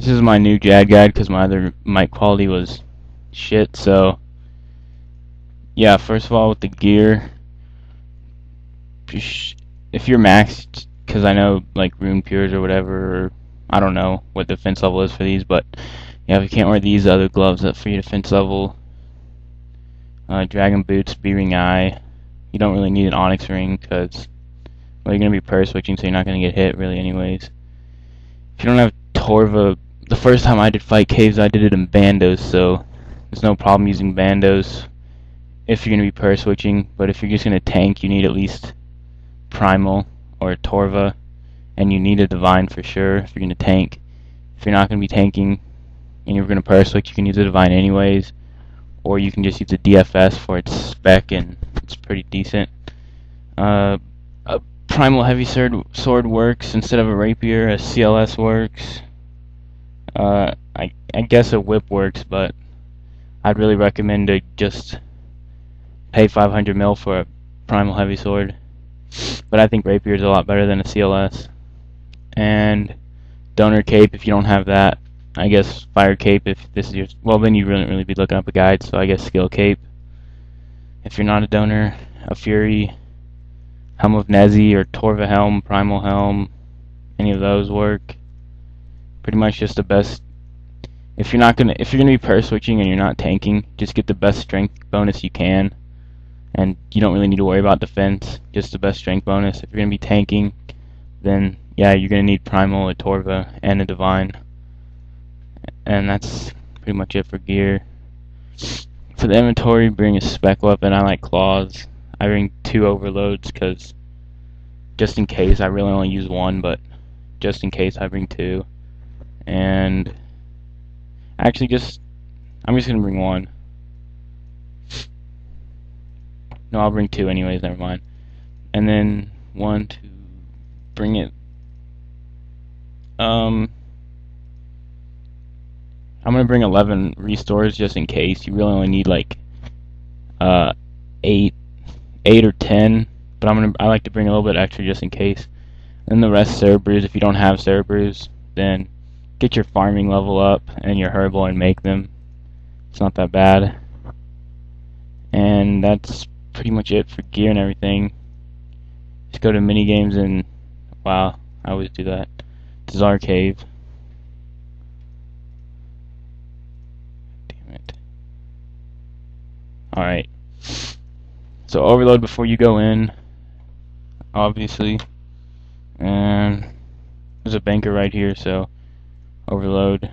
This is my new JAD guide because my other mic quality was shit. So yeah, first of all with the gear, if you're maxed, because I know like Rune Pures or whatever, or I don't know what the defense level is for these, but yeah, if you can't wear these other gloves up for your defense level, Dragon Boots, B-Ring Eye, you don't really need an Onyx Ring because well, you're going to be purse switching, so you're not going to get hit really anyways. If you don't have Torva, the first time I did fight caves, I did it in bandos, so there's no problem using bandos if you're going to be purse switching, but if you're just going to tank, you need at least Primal or Torva, and you need a Divine for sure if you're going to tank. If you're not going to be tanking and you're going to purse switch, you can use a Divine anyways, or you can just use a DFS for its spec, and it's pretty decent. A Primal Heavy Sword works instead of a Rapier. A CLS works. I guess a Whip works, but I'd really recommend to just pay 500 mil for a Primal Heavy Sword. But I think Rapier is a lot better than a CLS. And Donor Cape if you don't have that. I guess Fire Cape if this is your... Well, then you wouldn't really be looking up a guide, so I guess Skill Cape. If you're not a donor, a Fury, Helm of Nezi, or Torva Helm, Primal Helm, any of those work. Pretty much just the best. If you're gonna be purse switching and you're not tanking, just get the best strength bonus you can, and you don't really need to worry about defense. Just the best strength bonus. If you're gonna be tanking, then yeah, you're gonna need Primal, a Torva, and a Divine, and that's pretty much it for gear. For the inventory, bring a spec weapon. I like claws. I bring 2 overloads because just in case. I really only use 1, but just in case I bring 2. And actually I'm just gonna bring 1. No, I'll bring 2 anyways, never mind. And then 1 to bring it. I'm gonna bring 11 restores just in case. You really only need like 8 or 10, but I like to bring a little bit extra just in case. And the rest Cerebrus. If you don't have Cerebrus, then get your farming level up and your herbal and make them. It's not that bad. And that's pretty much it for gear and everything. Just go to mini games and wow, I always do that. Czar Cave. Damn it. Alright. So overload before you go in, obviously. And there's a banker right here, so overload.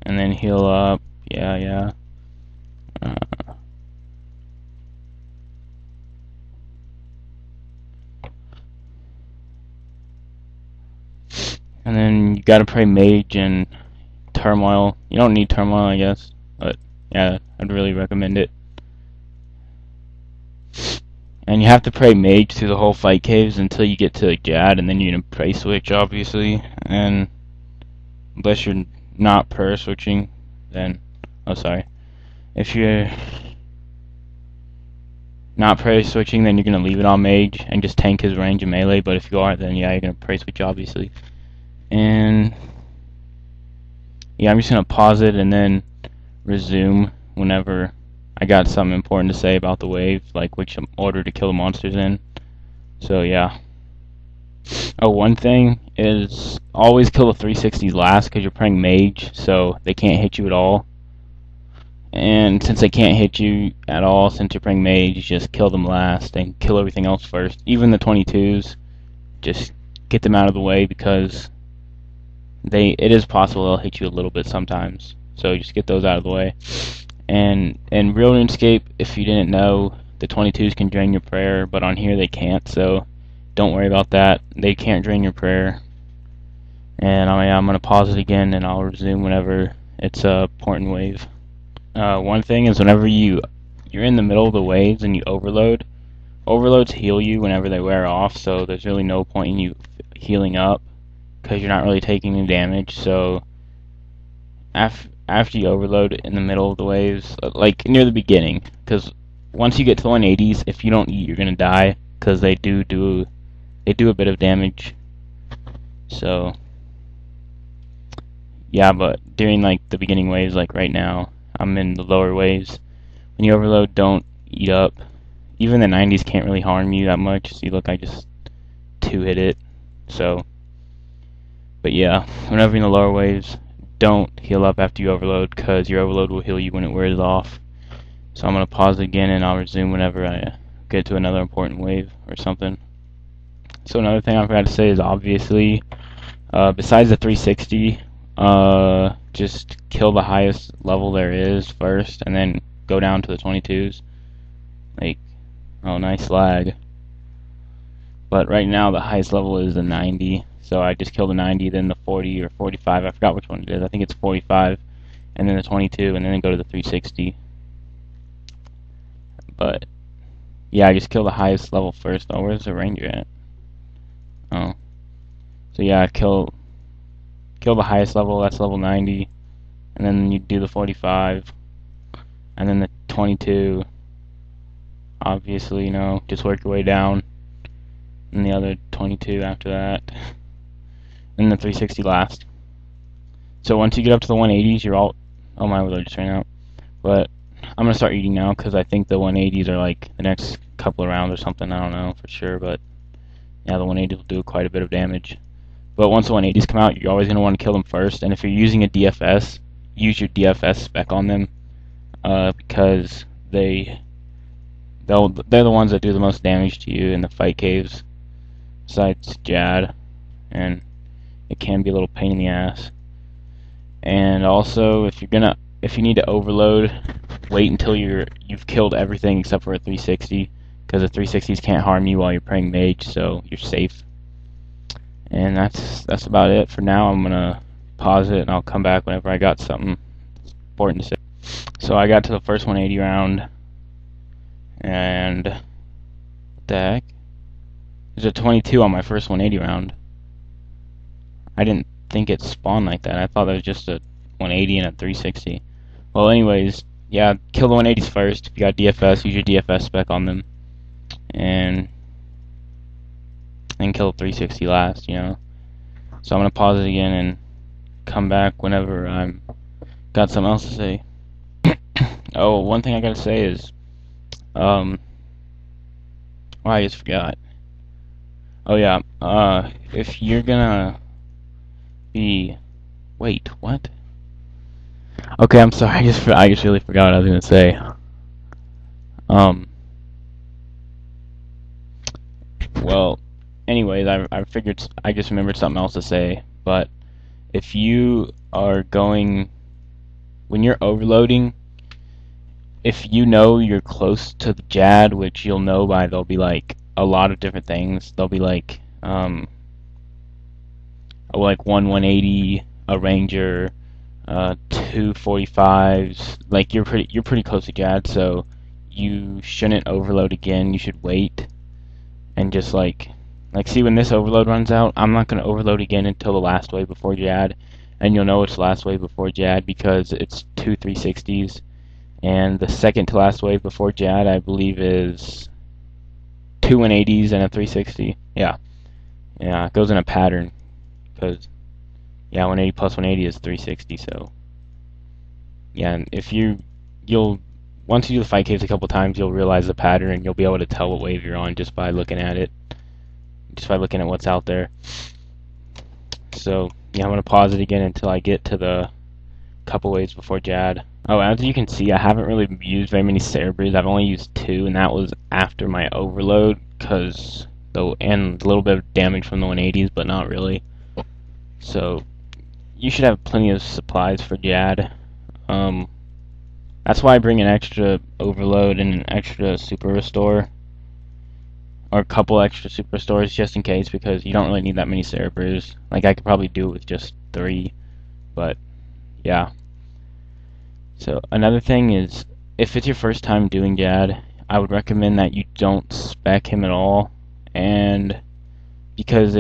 And then heal up. Yeah. And then you gotta pray Mage and Turmoil. You don't need Turmoil, I guess, but yeah, I'd really recommend it. And you have to pray Mage through the whole fight caves until you get to Jad, and then you're gonna pray switch, obviously. And unless you're not prayer switching, then if you're not prayer switching, then you're gonna leave it on Mage and just tank his range and melee. But if you are, then yeah, you're gonna pray switch, obviously. And yeah, I'm just gonna pause it and then resume whenever I got something important to say about the wave, like which order to kill the monsters in. So yeah. Oh, one thing is always kill the 360s last because you're praying Mage, so they can't hit you at all. And since they can't hit you at all, since you're praying Mage, you just kill them last and kill everything else first. Even the 22s, just get them out of the way because it is possible they'll hit you a little bit sometimes. So just get those out of the way. And in real RuneScape, if you didn't know, the 22s can drain your prayer, but on here they can't, so don't worry about that. They can't drain your prayer. And I'm going to pause it again, and I'll resume whenever it's a important wave. One thing is whenever you're in the middle of the waves and you overload, overloads heal you whenever they wear off, so there's really no point in you healing up because you're not really taking any damage. So after you overload in the middle of the waves, like near the beginning, because once you get to the 180s, if you don't eat, you're gonna die because they do a bit of damage. So yeah, but during like the beginning waves, like right now, I'm in the lower waves. When you overload, don't eat up. Even the 90s can't really harm you that much. See, look, I just 2-hit it. So, but yeah, whenever you're in the lower waves, don't heal up after you overload, because your overload will heal you when it wears off. So I'm going to pause again, and I'll resume whenever I get to another important wave or something. So another thing I forgot to say is, obviously, besides the 360, just kill the highest level there is first, and then go down to the 22s. Like, oh, nice lag. But right now the highest level is the 90, so I just kill the 90, then the 40 or 45, I forgot which one it is, I think it's 45, and then the 22, and then go to the 360. But yeah, I just kill the highest level first. Oh, where's the ranger at? Oh. So yeah, kill the highest level, that's level 90, and then you do the 45, and then the 22, obviously, you know, just work your way down, and the other 22 after that, and the 360 last. So once you get up to the 180s, you're all... Oh, my overload just ran out. But I'm going to start eating now, because I think the 180s are like the next couple of rounds or something. I don't know for sure, but yeah, the 180s will do quite a bit of damage. But once the 180s come out, you're always going to want to kill them first, and if you're using a DFS, use your DFS spec on them, because they're the ones that do the most damage to you in the fight caves, besides Jad, and it can be a little pain in the ass. And also, if you need to overload, wait until you've killed everything except for a 360, because the 360s can't harm you while you're praying mage, so you're safe. And that's about it for now. I'm gonna pause it and I'll come back whenever I got something important to say. So I got to the first 180 round, and what the heck? There's a 22 on my first 180 round. I didn't think it spawned like that. I thought it was just a 180 and a 360. Well, anyways, yeah, kill the 180s first. If you got DFS, use your DFS spec on them, and kill the 360 last, you know. So I'm gonna pause it again and come back whenever I'm got something else to say. Oh, one thing I gotta say is, oh, I just forgot. Oh yeah, if you're gonna be, wait, what? Okay, I'm sorry. I just really forgot what I was gonna say. Well, anyways, I figured I just remembered something else to say. But if you are going, when you're overloading, if you know you're close to the Jad, which you'll know by, there'll be like a lot of different things. There'll be like one 180, a ranger, 2 45s. Like you're pretty close to Jad, so you shouldn't overload again. You should wait and just like see when this overload runs out. I'm not gonna overload again until the last wave before Jad, and you'll know it's the last wave before Jad because it's 2 360s, and the second to last wave before Jad, I believe, is 2 180s and a 360. Yeah, it goes in a pattern, because 180 plus 180 is 360. So yeah, and if you'll once you do the fight caves a couple times, you'll realize the pattern, and you'll be able to tell what wave you're on just by looking at it, just by looking at what's out there. So yeah, I'm gonna pause it again until I get to the couple waves before Jad. Oh, as you can see, I haven't really used very many Cerebrids. I've only used 2, and that was after my overload, and a little bit of damage from the 180s, but not really. So you should have plenty of supplies for Jad. That's why I bring an extra overload and an extra super restore, or a couple extra super restores just in case, because you don't really need that many Cerebrids. Like, I could probably do it with just 3, but yeah. So another thing is, if it's your first time doing Jad, I would recommend that you don't spec him at all, and because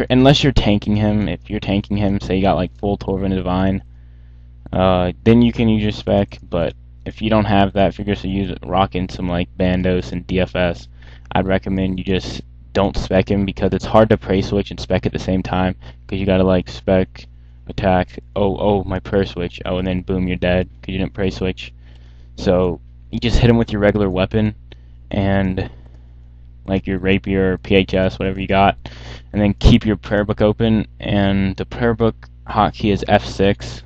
unless you're tanking him. If you're tanking him, say you got like full Torvin Divine, then you can use your spec. But if you don't have that, if you're just rocking some like Bandos and DFS, I'd recommend you just don't spec him, because it's hard to prey switch and spec at the same time, because you gotta like spec, attack, oh my prayer switch, oh, and then boom, you're dead because you didn't prey switch. So you just hit him with your regular weapon and like your rapier or PHS, whatever you got, and then keep your prayer book open, and the prayer book hotkey is F6.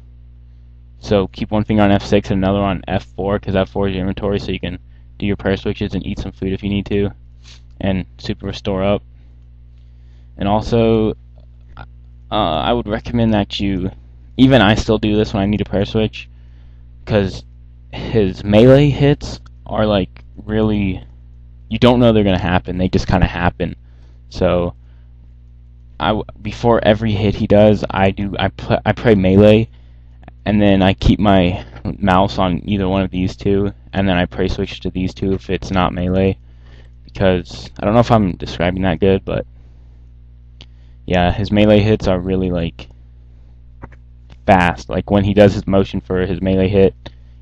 So keep one finger on F6 and another on F4, because F4 is your inventory, so you can do your prayer switches and eat some food if you need to, and super restore up. And also, I would recommend that you, even I still do this when I need a prayer switch, because his melee hits are like really, you don't know they're gonna happen. They just kind of happen. So before every hit he does, I pray melee, and then I keep my mouse on either one of these two, and then I pray switch to these two if it's not melee. Because I don't know if I'm describing that good, but yeah, his melee hits are really like fast. Like when he does his motion for his melee hit,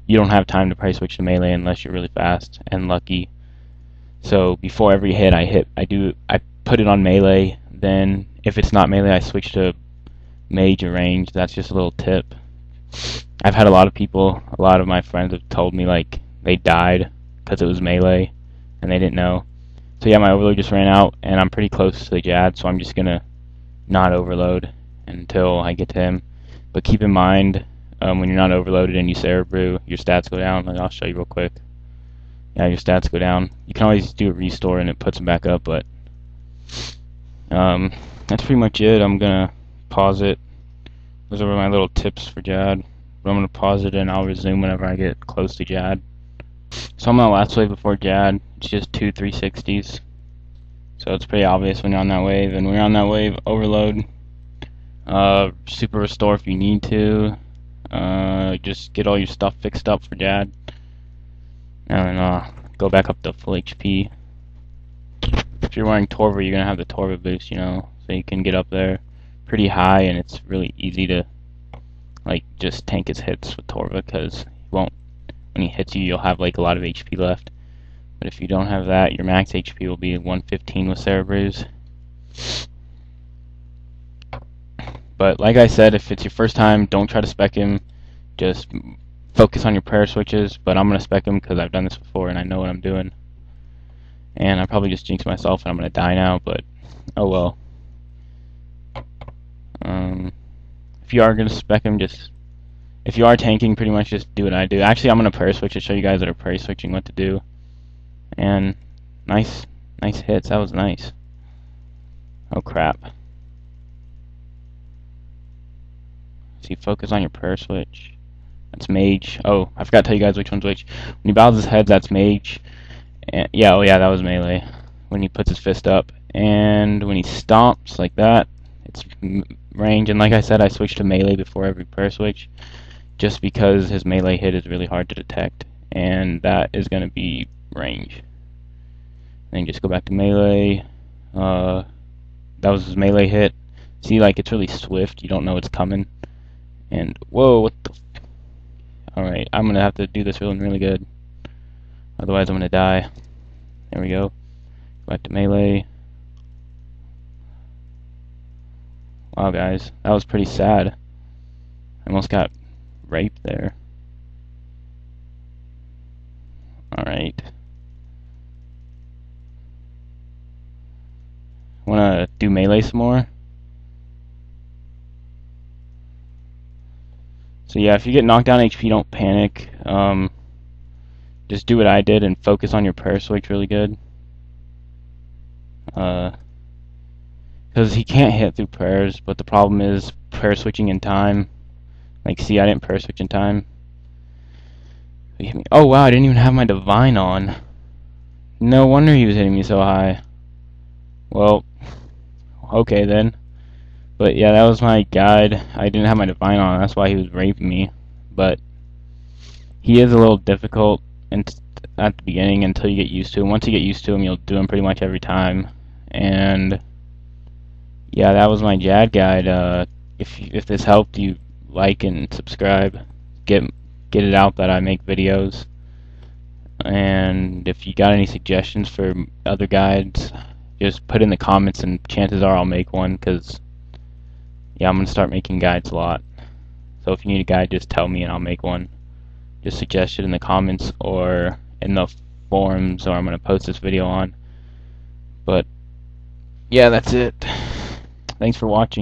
you don't have time to pray switch to melee unless you're really fast and lucky. So before every hit I put it on melee, then if it's not melee I switch to mage or range. That's just a little tip. I've had a lot of my friends have told me like they died because it was melee and they didn't know. So yeah, my overload just ran out and I'm pretty close to the Jad, so I'm just gonna not overload until I get to him. But keep in mind, when you're not overloaded and you Sarah Brew, your stats go down. Like, I'll show you real quick. Yeah, your stats go down. You can always do a restore and it puts them back up, but that's pretty much it. I'm gonna pause it. Those are my little tips for Jad. But I'm gonna pause it and I'll resume whenever I get close to Jad. So I'm on the last wave before Jad. It's just 2 360s. So it's pretty obvious when you're on that wave. And when you're on that wave, overload. Super restore if you need to. Just get all your stuff fixed up for Jad. And then go back up to full HP. If you're wearing Torva, you're going to have the Torva boost, you know. So you can get up there pretty high, and it's really easy to like just tank his hits with Torva, because when he hits you, you'll have like a lot of HP left. But if you don't have that, your max HP will be 115 with Cerebrus. But like I said, if it's your first time, don't try to spec him. Just focus on your prayer switches. But I'm going to spec him because I've done this before and I know what I'm doing. And I probably just jinxed myself and I'm going to die now, but oh well. If you are going to spec him, if you are tanking, pretty much just do what I do. Actually, I'm going to prayer switch to show you guys that are prayer switching what to do. And nice hits. That was nice. Oh crap. See, focus on your prayer switch. That's mage. Oh, I forgot to tell you guys which one's which. When he bows his head, that's mage. And, yeah, oh yeah, that was melee. When he puts his fist up. And when he stomps like that, it's range. And like I said, I switched to melee before every prayer switch, just because his melee hit is really hard to detect. And that is going to be range. Then just go back to melee. That was his melee hit. See, like, it's really swift. You don't know it's coming. And, whoa, what the... Alright, I'm going to have to do this really, really good. Otherwise, I'm going to die. There we go. Back to melee. Wow, guys. That was pretty sad. I almost got raped there. Alright. Wanna do melee some more? So yeah, if you get knocked down HP, don't panic. Just do what I did and focus on your prayer switch really good. Because he can't hit through prayers, but the problem is prayer switching in time. Like, see, I didn't prayer switch in time. He hit me. Oh wow, I didn't even have my divine on. No wonder he was hitting me so high. Well, okay then. But yeah, that was my guide. I didn't have my divine on, that's why he was raping me. But he is a little difficult at the beginning until you get used to him. Once you get used to him, you'll do him pretty much every time. And yeah, that was my Jad guide. If this helped you, like and subscribe. Get get it out that I make videos. And if you got any suggestions for other guides, just put in the comments, and chances are I'll make one, because yeah, I'm gonna start making guides a lot. So if you need a guide, just tell me and I'll make one. Just suggest it in the comments or in the forums, or I'm gonna post this video on. But yeah, that's it. Thanks for watching.